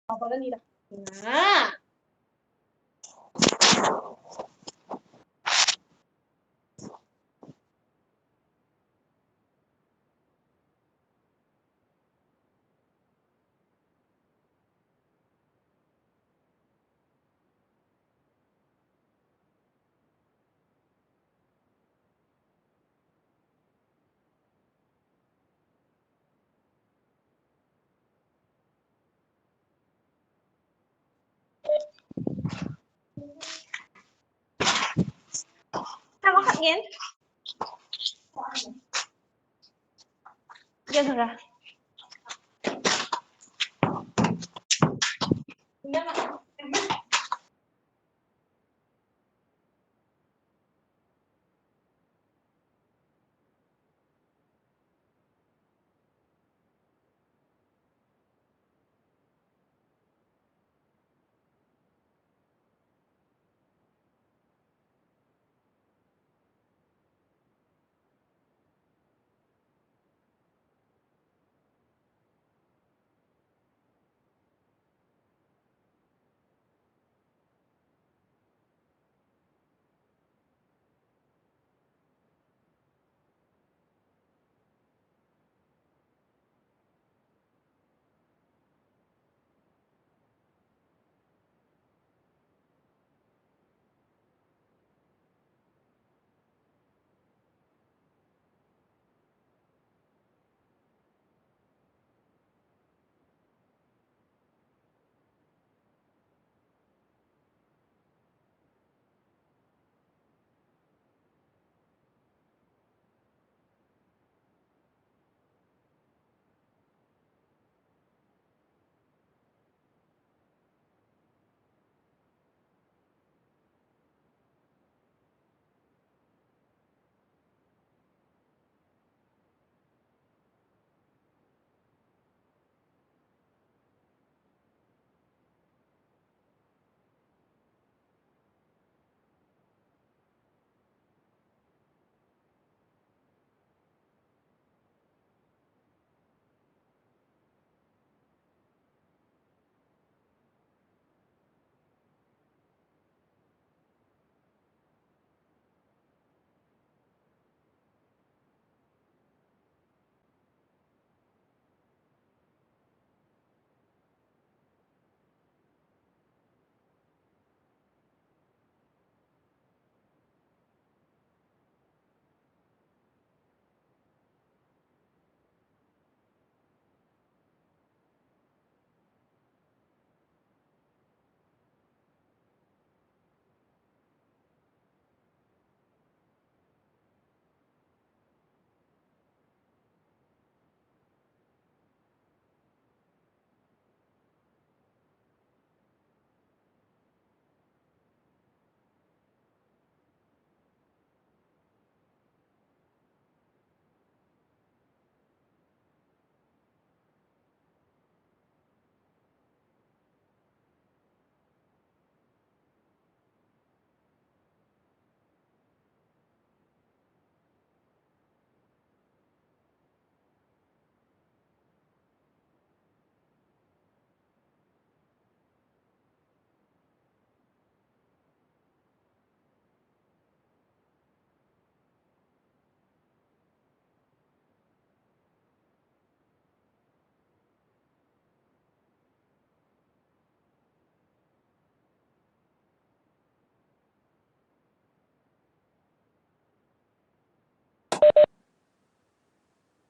Apaganida. Nah. Sao có khắc nghiến? Giờ rồi.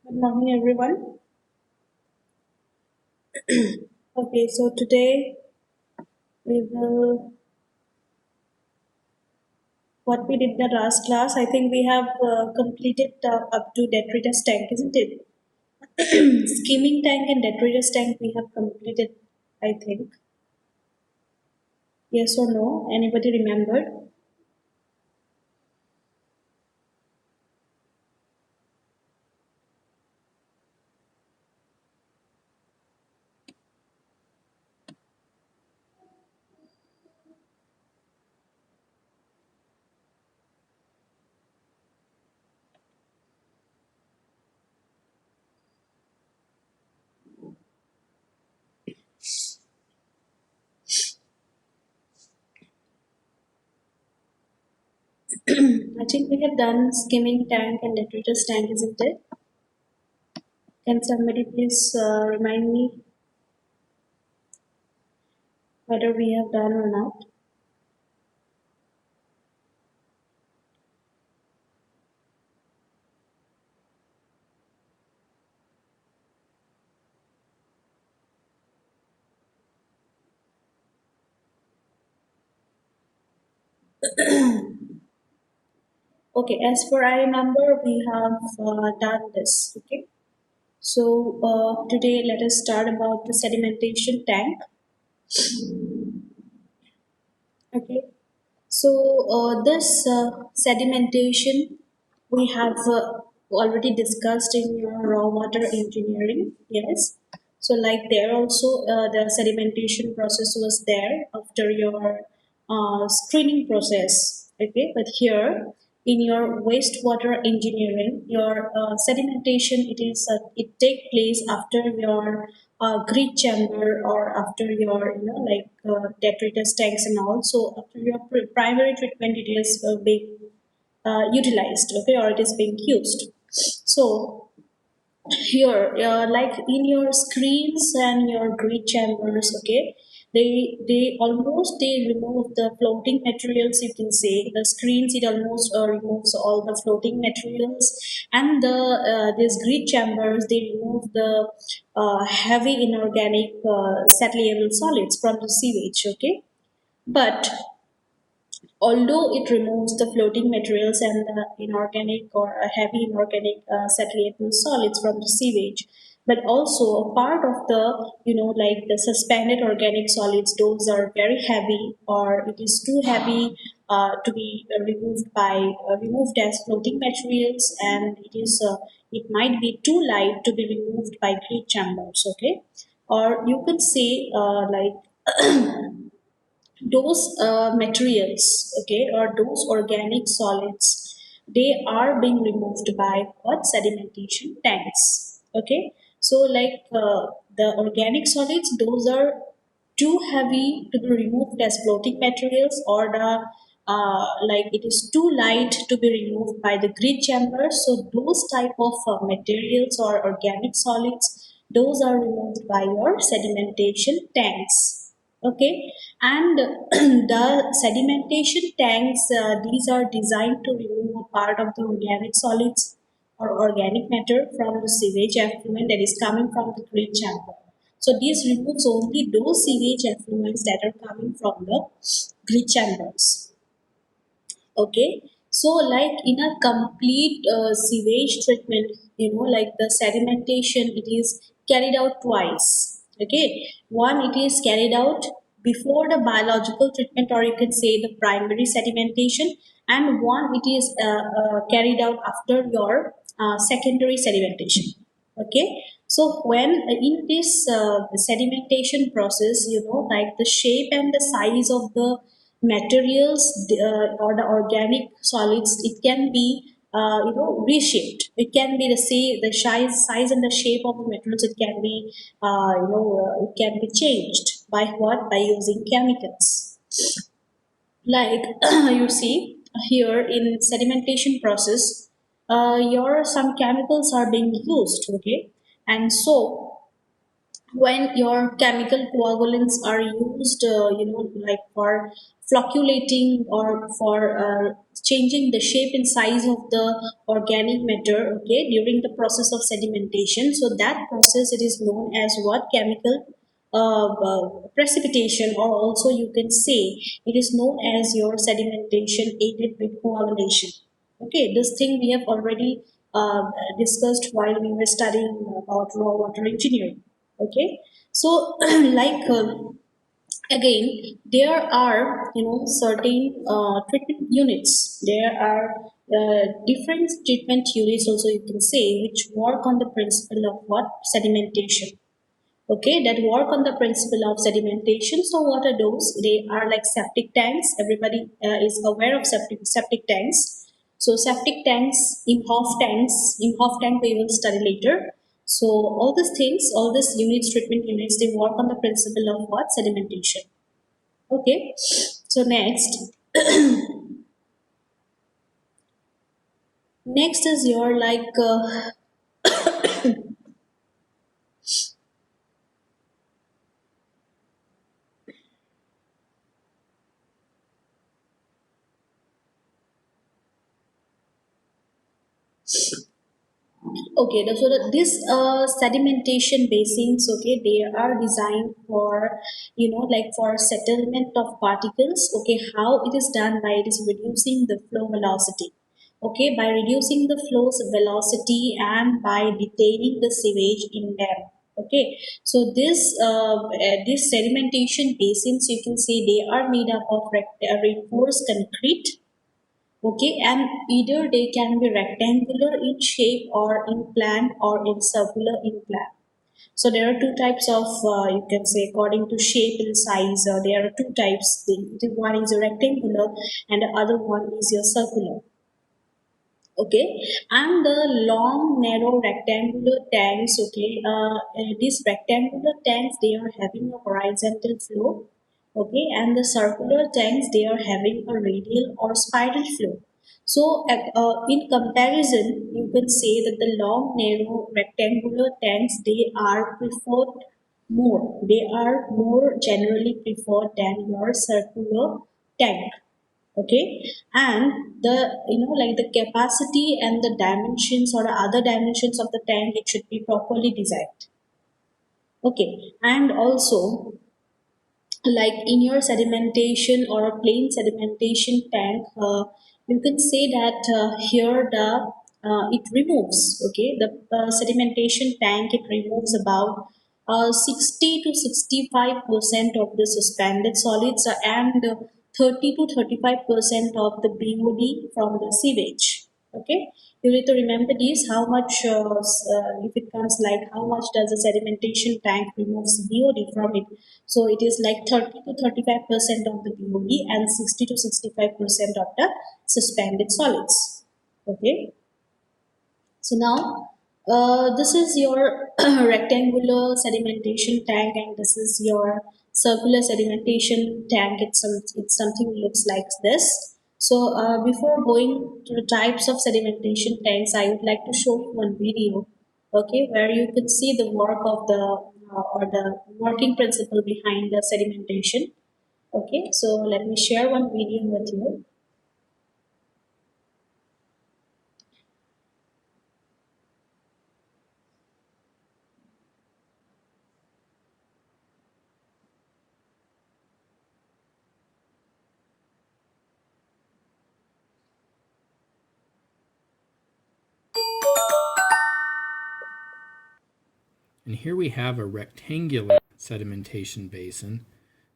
Good morning, everyone. Okay, so today we will, what we did the last class, I think we have completed up to detritus tank, isn't it? Skimming tank and detritus tank we have completed, I think. Yes or no? Anybody remembered? I think we have done skimming tank and detritus tank, isn't it? Can somebody please remind me whether we have done or not? Okay, as per I remember, we have done this. Okay, so today let us start about the sedimentation tank. Okay, so this sedimentation we have already discussed in your raw water engineering. Yes. So like there also the sedimentation process was there after your screening process. Okay, but here in your wastewater engineering, your sedimentation it take place after your grid chamber or after your like detritus tanks and all. So after your primary treatment, it is being utilized, okay, or it is being used. So here like in your screens and your grid chambers, okay, they almost they remove the floating materials, you can say the screens, it almost removes all the floating materials, and the these grid chambers, they remove the heavy inorganic settleable solids from the sewage, okay. But although it removes the floating materials and the inorganic or heavy inorganic saturated solids from the sewage, but also a part of the like the suspended organic solids, those are very heavy or it is too heavy to be removed as floating materials, and it might be too light to be removed by grid chambers, okay. Or you could say those materials, okay, or those organic solids, they are being removed by what sedimentation tanks, okay. So like the organic solids, those are too heavy to be removed as floating materials, or the like it is too light to be removed by the grid chamber. So those type of materials or organic solids, those are removed by your sedimentation tanks, okay. And the sedimentation tanks, these are designed to remove a part of the organic solids or organic matter from the sewage effluent that is coming from the grid chamber. So this removes only those sewage effluents that are coming from the grid chambers. Okay, so like in a complete sewage treatment, like the sedimentation, it is carried out twice. Okay, one, it is carried out before the biological treatment, or you can say the primary sedimentation, and one, it is carried out after your secondary sedimentation. Okay, so when in this sedimentation process, like the shape and the size of the materials or the organic solids, it can be reshaped. It can be the size and the shape of the materials, it can be it can be changed by what, by using chemicals. Like you see here in sedimentation process, your some chemicals are being used, okay. And so when your chemical coagulants are used, like for flocculating or for changing the shape and size of the organic matter, okay, during the process of sedimentation, so that process, it is known as what, chemical precipitation, or also you can say it is known as your sedimentation aided with coagulation. Okay, this thing we have already discussed while we were studying about raw water engineering. Okay, so like again, there are certain treatment units. There are different treatment units also, you can say, which work on the principle of what, sedimentation, okay, that work on the principle of sedimentation. So what are those? They are like septic tanks. Everybody is aware of septic tanks. So septic tanks, imhoff tank we will study later. So all these things, all these units, treatment units, they work on the principle of what, sedimentation. Okay, so next Next is your like okay, so this sedimentation basins, okay, they are designed for, like for settlement of particles. Okay, how it is done by it is reducing the flow velocity. Okay, by reducing the flow's velocity and by detaining the sewage in them. Okay, so this sedimentation basins, you can say they are made up of reinforced concrete. Okay, and either they can be rectangular in shape or in plan or in circular in plan. So there are two types of, you can say, according to shape and size, there are two types. The one is a rectangular and the other one is your circular. Okay, and the long narrow rectangular tanks, okay, these rectangular tanks, they are having a horizontal flow. Okay, and the circular tanks, they are having a radial or spiral flow. So in comparison, you can say that the long narrow rectangular tanks, they are preferred more, they are more generally preferred than your circular tank. Okay, and the, like the capacity and the dimensions or the other dimensions of the tank, it should be properly designed. Okay, and also, like in your sedimentation or a plain sedimentation tank, you can say that here the it removes, okay, the sedimentation tank, it removes about 60 to 65% of the suspended solids, and 30 to 35% of the BOD from the sewage. Okay, you need to remember this, how much, if it comes like how much does a sedimentation tank removes BOD from it. So it is like 30 to 35% of the BOD and 60 to 65% of the suspended solids. Okay, so now this is your rectangular sedimentation tank, and this is your circular sedimentation tank. It's something looks like this. So before going to the types of sedimentation tanks, I would like to show you one video, okay, where you can see the work of the or the working principle behind the sedimentation. Okay, so let me share one video with you. And here we have a rectangular sedimentation basin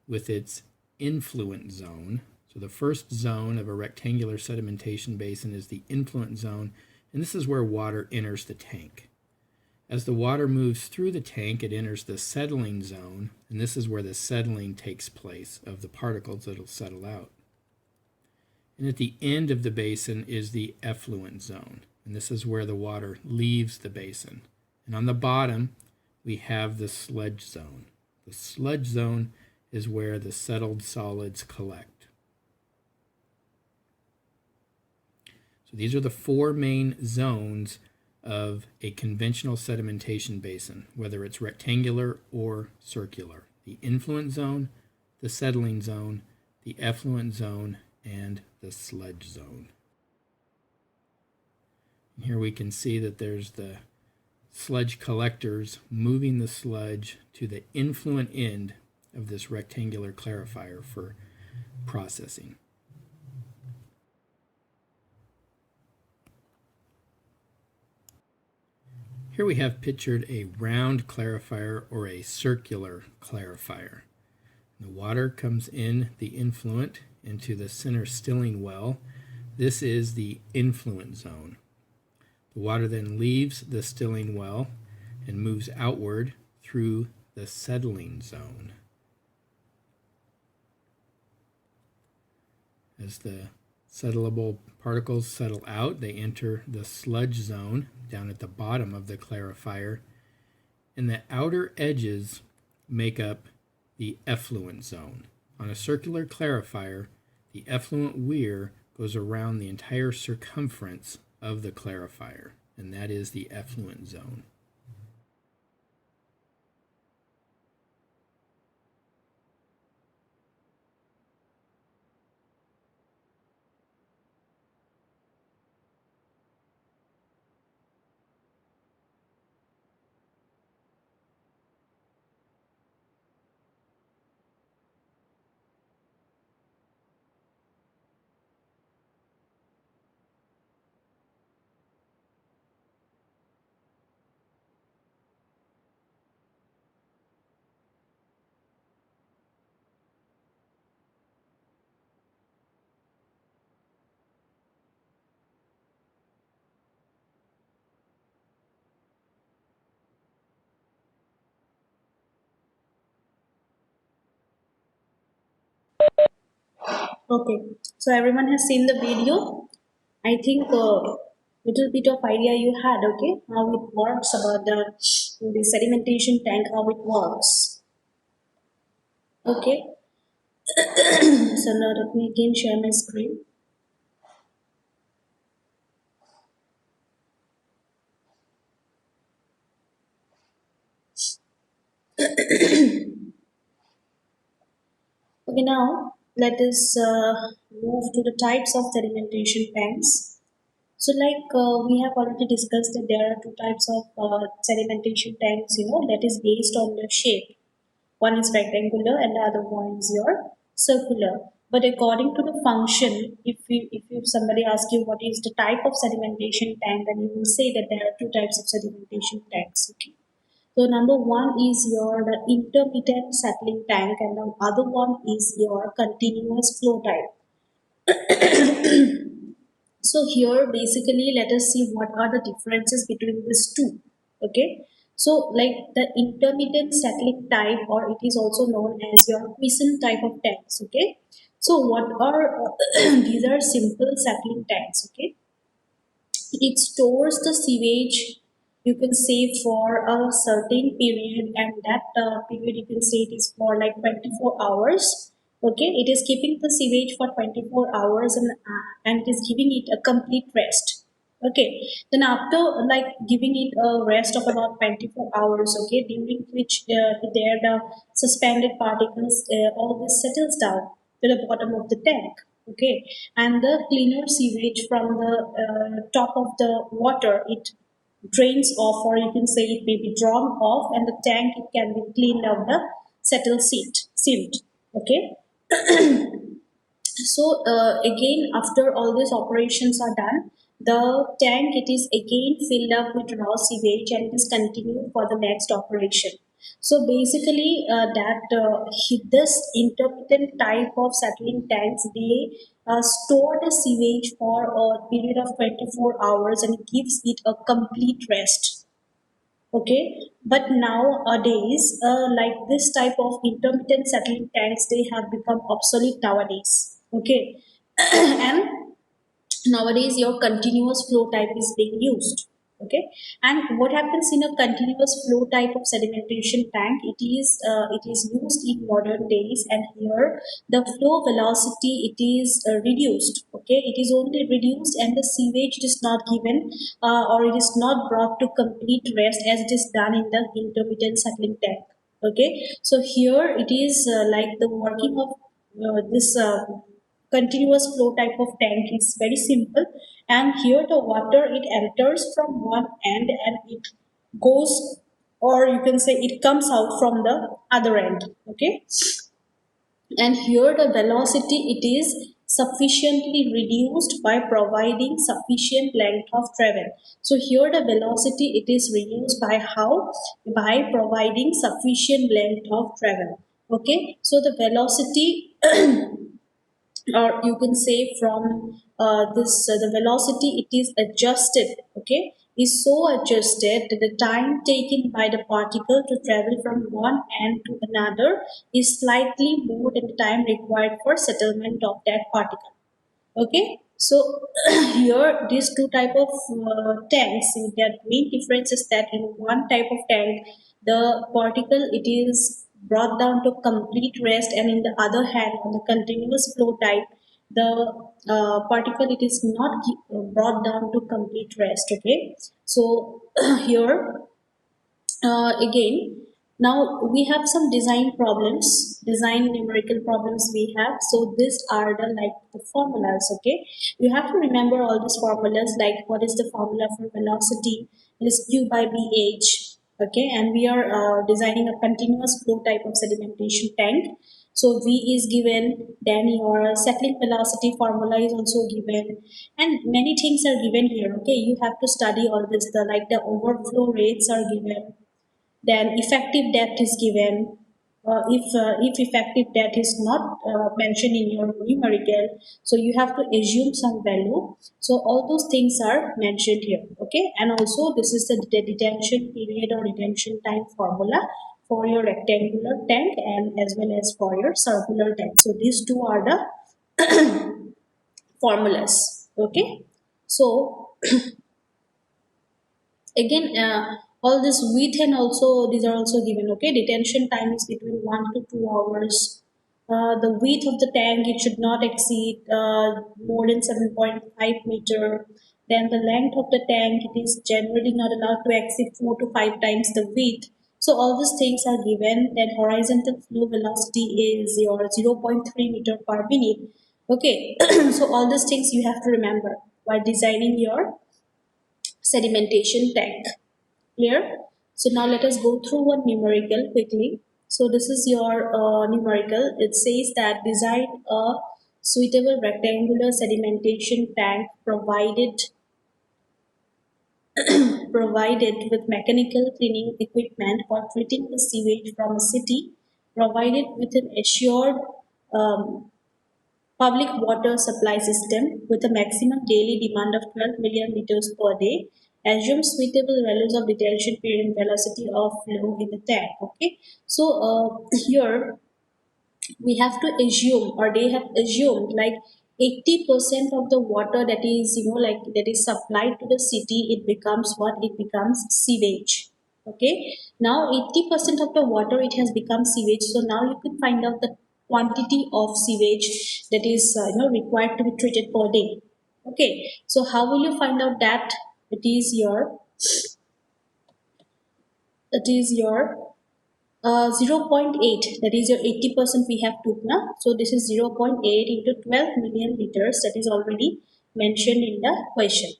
with its influent zone. So the first zone of a rectangular sedimentation basin is the influent zone, and this is where water enters the tank. As the water moves through the tank, it enters the settling zone, and this is where the settling takes place of the particles that will settle out. And at the end of the basin is the effluent zone, and this is where the water leaves the basin. And on the bottom, we have the sludge zone. The sludge zone is where the settled solids collect. So these are the four main zones of a conventional sedimentation basin, whether it's rectangular or circular: the influent zone, the settling zone, the effluent zone, and the sludge zone. And here we can see that there's the sludge collectors moving the sludge to the influent end of this rectangular clarifier for processing. Here we have pictured a round clarifier or a circular clarifier. The water comes in the influent into the center stilling well. This is the influent zone. The water then leaves the stilling well and moves outward through the settling zone. As the settlable particles settle out, they enter the sludge zone down at the bottom of the clarifier, and the outer edges make up the effluent zone. On a circular clarifier, the effluent weir goes around the entire circumference of the clarifier, and that is the effluent zone. Okay, so everyone has seen the video. I think little bit of idea you had, okay, how it works about the sedimentation tank, how it works. Okay, so now let me again share my screen. Okay, now let us move to the types of sedimentation tanks. So, like we have already discussed that there are two types of sedimentation tanks, that is based on the shape. One is rectangular and the other one is your circular. But according to the function, if somebody asks you what is the type of sedimentation tank, then you will say that there are two types of sedimentation tanks. Okay. So number one is your the intermittent settling tank, and the other one is your continuous flow type. So here basically let us see what are the differences between these two. Okay. So like the intermittent settling type, or it is also known as your quiescent type of tanks. Okay. So what are these are simple settling tanks. Okay. It stores the sewage, you can say, for a certain period, and that period you can say it is for like 24 hours. Okay, it is keeping the sewage for 24 hours, and it is giving it a complete rest. Okay, then after like giving it a rest of about 24 hours, okay, during which there the suspended particles, all this settles down to the bottom of the tank. Okay, and the cleaner sewage from the top of the water, it drains off, or you can say it may be drawn off, and the tank it can be cleaned out the settled silt. Okay, so again, after all these operations are done, the tank it is again filled up with raw sewage and it is continued for the next operation. So basically, this intermittent type of settling tanks, they store the sewage for a period of 24 hours and gives it a complete rest. Okay, but nowadays, like this type of intermittent settling tanks, they have become obsolete nowadays. Okay, and nowadays your continuous flow type is being used. Okay, and what happens in a continuous flow type of sedimentation tank, it is used in modern days, and here the flow velocity it is reduced. Okay, it is only reduced and the sewage is not given, or it is not brought to complete rest as it is done in the intermittent settling tank. Okay, so here it is like the working of this continuous flow type of tank is very simple, and here the water it enters from one end and it goes, or you can say it comes out from the other end. Okay, and here the velocity it is sufficiently reduced by providing sufficient length of travel. So here the velocity it is reduced by how? By providing sufficient length of travel. Okay, so the velocity or you can say from this the velocity it is adjusted. Okay, is so adjusted that the time taken by the particle to travel from one end to another is slightly more than the time required for settlement of that particle. Okay, so here these two type of tanks, that main difference is that in one type of tank the particle it is brought down to complete rest, and in the other hand on the continuous flow type the particle it is not brought down to complete rest. Okay, so here again, now we have some design numerical problems we have. So these are the like the formulas. Okay, you have to remember all these formulas, like what is the formula for velocity? It is q by bh. Okay, and we are designing a continuous flow type of sedimentation tank. So v is given, then your settling velocity formula is also given, and many things are given here. Okay, you have to study all this. The like the overflow rates are given, then effective depth is given. If effective depth is not mentioned in your numerical, so you have to assume some value. So all those things are mentioned here. Okay, and also this is the detention period or detention time formula for your rectangular tank and as well as for your circular tank. So these two are the formulas. Okay, so again all this width and also these are also given. Okay, detention time is between 1 to 2 hours. The width of the tank it should not exceed more than 7.5 meter. Then the length of the tank it is generally not allowed to exceed 4 to 5 times the width. So all these things are given. Then horizontal flow velocity is your 0.3 meter per minute. Okay, so all these things you have to remember while designing your sedimentation tank. Clear? So now let us go through one numerical quickly. So this is your numerical. It says that design a suitable rectangular sedimentation tank provided with mechanical cleaning equipment for treating the sewage from a city, provided with an assured um, public water supply system with a maximum daily demand of 12 million liters per day. Assume suitable values of detention period and velocity of flow in the tank. Okay, so here we have to assume, or they have assumed, like 80% of the water that is like that is supplied to the city, it becomes what? It becomes sewage. Okay, now 80% of the water it has become sewage. So now you can find out the quantity of sewage that is required to be treated per day. Okay, so how will you find out that? It is your 0.8, that is your 80% we have took now. So this is 0.8 into 12 million liters, that is already mentioned in the question.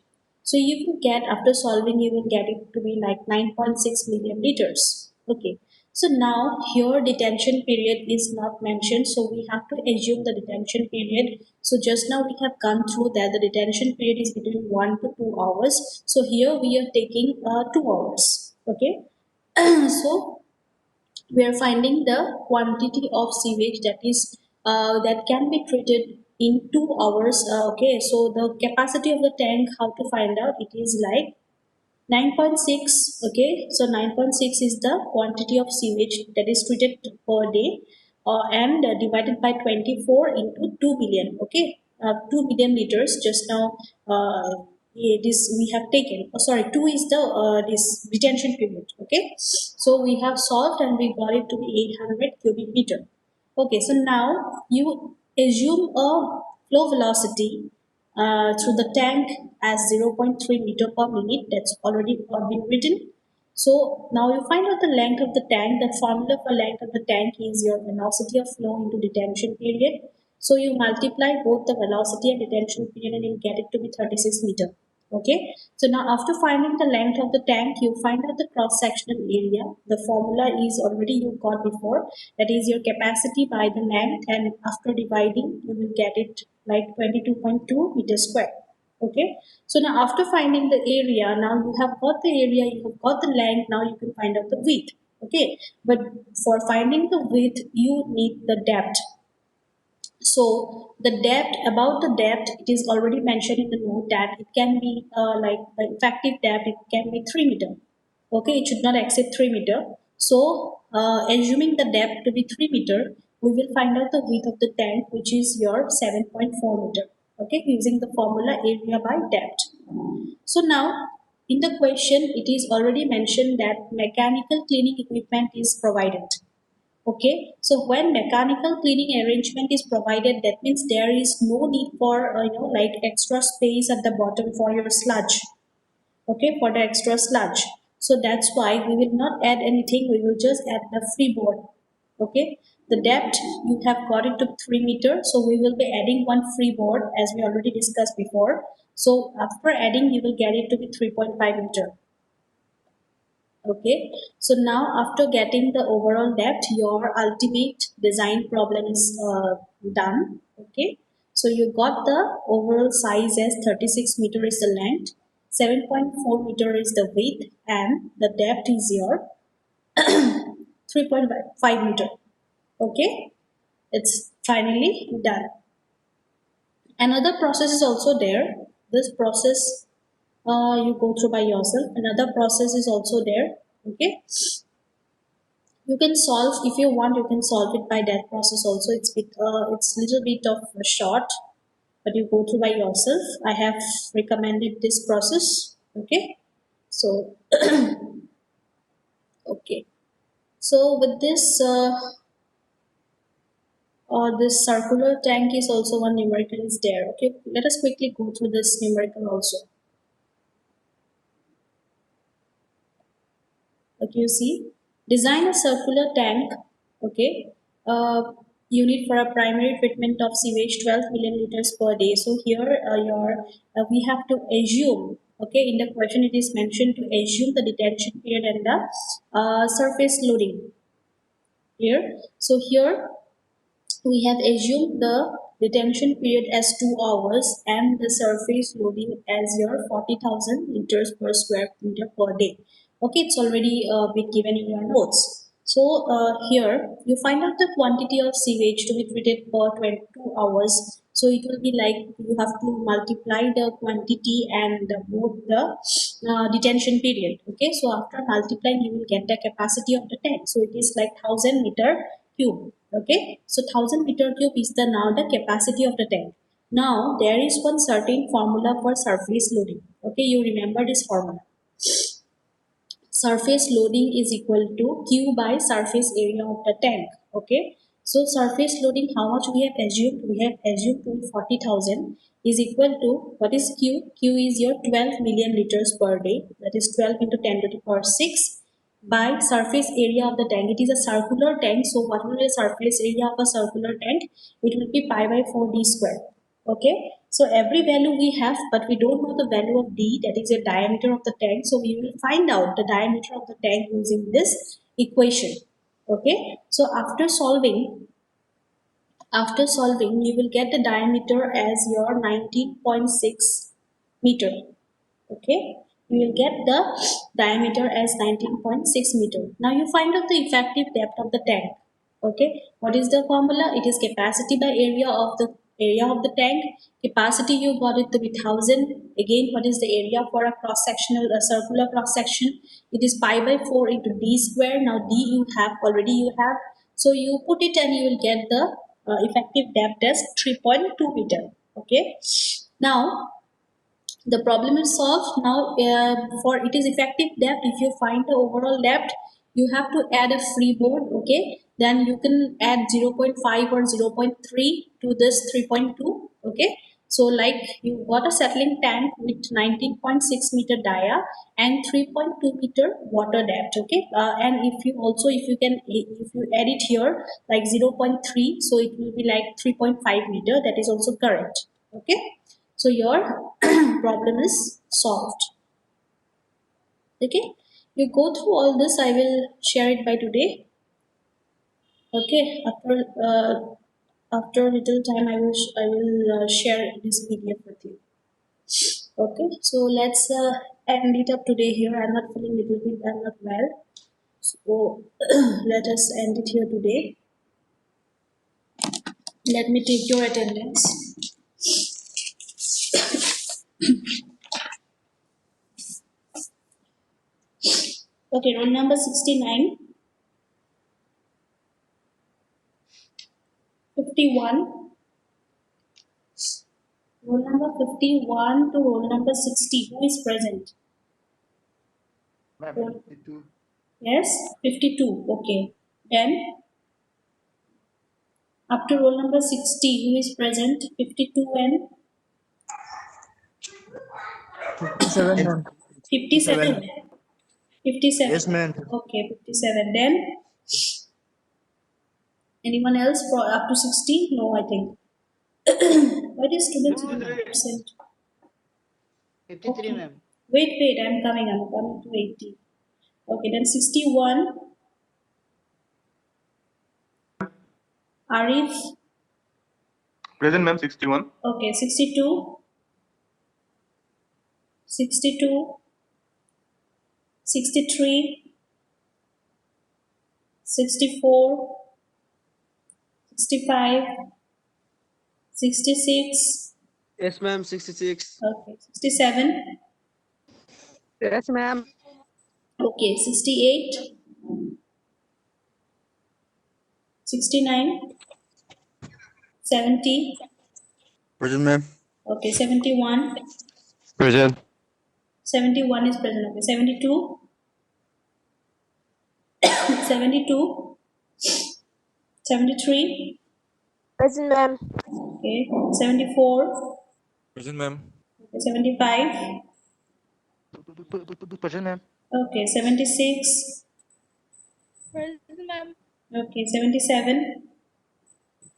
So you will get, after solving, you will get it to be like 9.6 million liters. Okay, so now here detention period is not mentioned, so we have to assume the detention period. So just now we have gone through that the detention period is between 1 to 2 hours. So here we are taking 2 hours. Okay, so we are finding the quantity of sewage that is that can be treated in 2 hours. Okay, so the capacity of the tank, how to find out? It is like 9.6. Okay, so 9.6 is the quantity of sewage that is treated per day, and divided by 24 into 2 billion. Okay, 2 billion liters just now. This we have taken. Oh, sorry, 2 is the this retention period. Okay, so we have solved and we got it to be 800 cubic meter. Okay, so now you assume a flow velocity through the tank as 0.3 meter per minute. That's already been written. So now you find out the length of the tank. The formula for length of the tank is your velocity of flow into detention period. So you multiply both the velocity and detention period and you get it to be 36 meter. Okay. So now after finding the length of the tank, you find out the cross-sectional area. The formula is already you got before. That is your capacity by the length, and after dividing, you will get it like 22.2 meters square. Okay, so now after finding the area, now you have got the area, you have got the length, now you can find out the width. Okay, but for finding the width you need the depth. So the depth, about the depth, it is already mentioned in the note that it can be like the effective depth, it can be 3 meter. Okay, it should not exceed 3 meter. So assuming the depth to be 3 meter, we will find out the width of the tank, which is your 7.4 meter. Okay, using the formula area by depth. So now in the question it is already mentioned that mechanical cleaning equipment is provided. Okay, so when mechanical cleaning arrangement is provided, that means there is no need for like extra space at the bottom for your sludge. Okay, for the extra sludge. So that's why we will not add anything. We will just add the freeboard. Okay, the depth you have got it to 3 meters. So we will be adding one freeboard as we already discussed before. So after adding, you will get it to be 3.5 meter. Okay, so now after getting the overall depth, your ultimate design problem is done. Okay, so you got the overall size as 36 meter is the length, 7.4 meter is the width, and the depth is your 3.5 meter. Okay, it's finally done. Another process is also there. This process you go through by yourself. Another process is also there. Okay, you can solve if you want. You can solve it by that process also. It's little bit of a short, but you go through by yourself. I have recommended this process. Okay, so okay, so with this circular tank is also one numerical is there. Okay, let us quickly go through this numerical also. Okay, you see, design a circular tank. Okay, unit for a primary treatment of sewage 12 million liters per day. So here your we have to assume. Okay, in the question it is mentioned to assume the detention period and the surface loading here. So here we have assumed the detention period as 2 hours and the surface loading as your 40,000 liters per square meter per day. Okay, it's already been given in your notes. So here you find out the quantity of sewage to be treated per 22 hours. So it will be like you have to multiply the quantity and both the detention period. Okay, so after multiplying you will get the capacity of the tank. So it is like 1000 meter cube. Okay, so 1000 meter cube is the now the capacity of the tank. Now there is one certain formula for surface loading. Okay, you remember this formula. Surface loading is equal to Q by surface area of the tank. Okay, so surface loading, how much we have assumed? We have assumed to 40,000 is equal to what is Q? Q is your 12 million liters per day. That is 12 into 10 to the power 6 by surface area of the tank. It is a circular tank, so what will be the surface area of a circular tank? It will be pi by 4 d square. Okay, so every value we have, but we don't know the value of d, that is the diameter of the tank. So we will find out the diameter of the tank using this equation. Okay, so after solving you will get the diameter as your 19.6 meter. Okay, you will get the diameter as 19.6 meter. Now you find out the effective depth of the tank. Okay, what is the formula? It is capacity by area of the tank. Capacity you got it to be 1000. Again, what is the area for a cross sectional circular cross section? It is pi by 4 into d square. Now d you have already, you have, so you put it and you will get the effective depth as 3.2 meter. Okay, now the problem is solved. Now for it is effective depth, if you find the overall depth you have to add a freeboard. Okay, then you can add 0.5 or 0.3 to this 3.2. Okay, so like you got a settling tank with 19.6 meter dia and 3.2 meter water depth. Okay, and if you also, if you add it here like 0.3, so it will be like 3.5 meter. That is also correct. Okay, so your problem is solved. Okay, you go through all this. I will share it by today. Okay, after a little time I will share this PDF with you. Okay, so let's end it up today here. I'm not feeling little bit, I'm not well, so let us end it here today. Let me take your attendance. Okay, roll number 69, 51, roll number 51 to roll number 60. Who is present? Ma'am, Roll- 52. Yes, 52. Okay. Then Up to roll number 60, who is present? 52 and 57, ma'am. 57. 57. Yes, ma'am. Okay, 57. Then anyone else for up to 60? No, I think. Why the students are absent? 53, Okay. ma'am. Wait, I'm coming to 80. Okay, then 61. Arif. Present, ma'am, 61. Okay, 62. 62. 63. 64. 65. 66. Yes, ma'am. 66. Okay, 67. Yes, ma'am. Okay, 68. 69. 70. Present, ma'am. Okay, 71. Present. 71 is present. Okay, 72. 72. 73. Present, ma'am. Okay, 74. Present, ma'am. Okay, 75. Present, ma'am. Okay, 76. Present, ma'am. Okay, 77.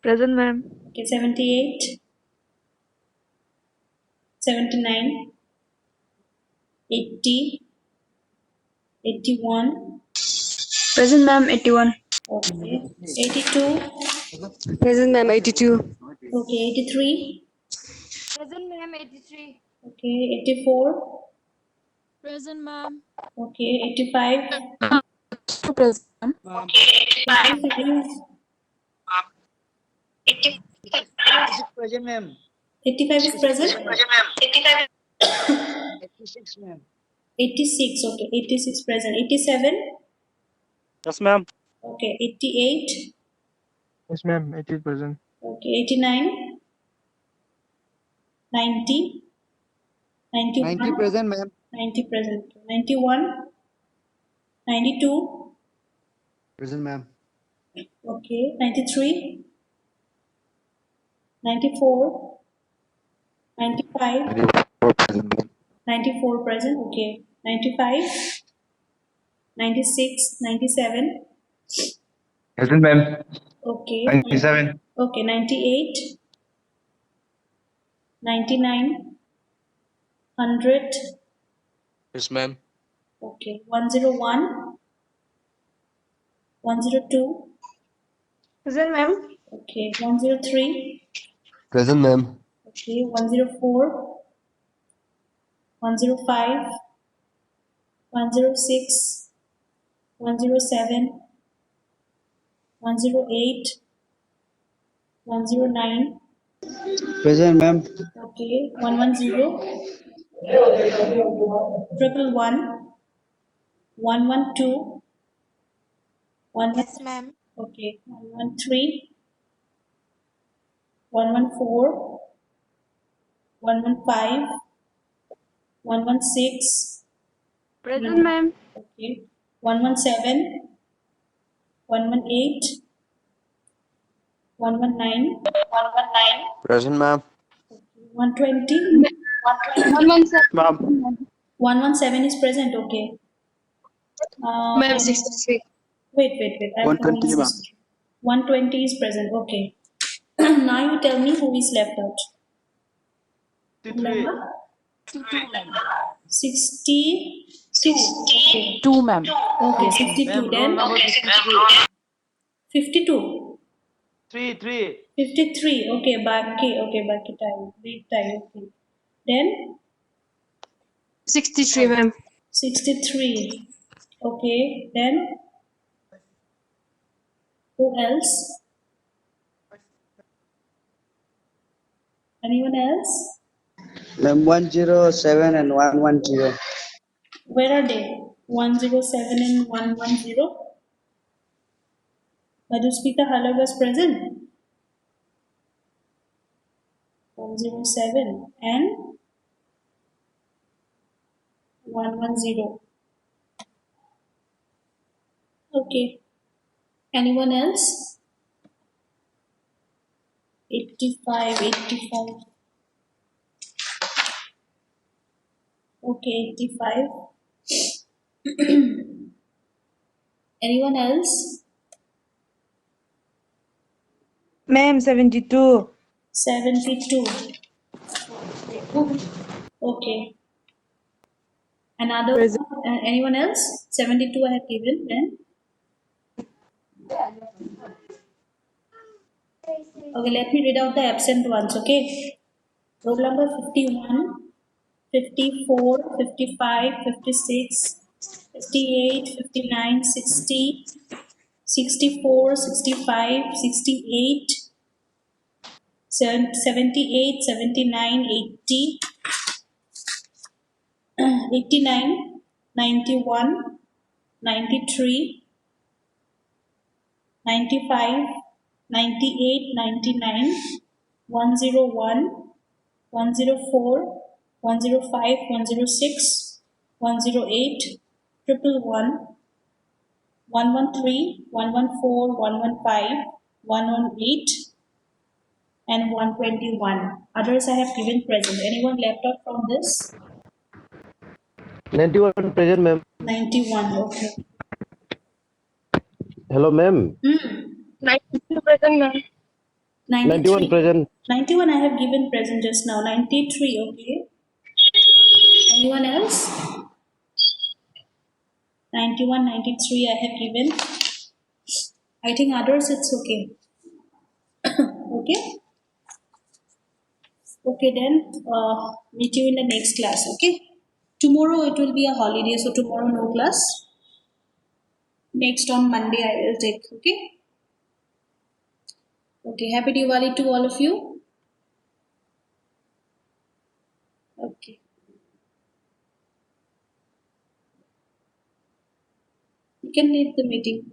Present, ma'am. Okay, 78. 79. 80. 81. Present, ma'am. 81. Okay, 82. Present, ma'am. 82. Okay, 83. Present, ma'am. 83. Okay, 84. Present, ma'am. Okay, 85. Present, ma'am. 85. 86 present, ma'am. 85 is 86 present. present, ma'am. 86, ma'am. 86. Okay, 86 present. 87. Yes, ma'am. Okay, 88. Yes, ma'am. It is present. Okay, 89. 90. 90 91. present, ma'am. 90 present. 91. 92. Present, ma'am. Okay, 93. 94. 95. 94 present, ma'am. 94 present. Okay, 95. 96. 97. Present, ma'am. Okay. 97. Okay, 98. 99. 100. Yes, ma'am. Okay, 101. 102. Present, ma'am. Okay, 103. Present, ma'am. Okay, 104. 105. 106. 107. 108. 109. Present, ma'am. Okay, 110. Triple one. 112. Yes, ma'am. Okay, 113. 114. 115. 116. Present, ma'am. Okay, 117. 118. 119. Present, ma'am. 120. 117. Ma'am. 117 is present. Okay. Ma'am, 63. Wait. I'm coming 120, in ma'am. 60. 120 is present. Okay. Now you tell me who is left out. 63. Number 62. Okay. 2, ma'am. Okay, 62. Ma'am, roll Then number 53. 52. 3. 53. Okay, Baki time. Big time. Okay. Then 63, ma'am. 63. Okay. Then who else? Anyone else? Ma'am, 107 and 110. Where are they? 107 and 110. Madhuspita Hala was present. 107 and 110. Okay. Anyone else? 85, 85. Okay, 85. Anyone else? Ma'am, 72. 72. Okay. Another Present. anyone else? 72 I have given then. Okay, let me read out the absent ones, okay? Roll number 51, 54, 55, 56, 58, 59, 60, 64, 65, 68, 78, 79, 80, 89, 91, 93, 95, 98, 99, 101, 104, 105, 106, 108, 111, 113, 114, 115, 118, and 121. Others I have given present. Anyone left out from this? 91 present, ma'am. 91, okay. Hello, ma'am. 92 present, ma'am. 91 93. present. 91 I have given present just now. 93, okay. Anyone else? 91, 93 I have given. I think others it's okay. Okay. Okay, then meet you in the next class. Okay. Tomorrow it will be a holiday, so tomorrow no class. Next on Monday I will take. Okay. Okay. Happy Diwali to all of you. Okay. You can leave the meeting.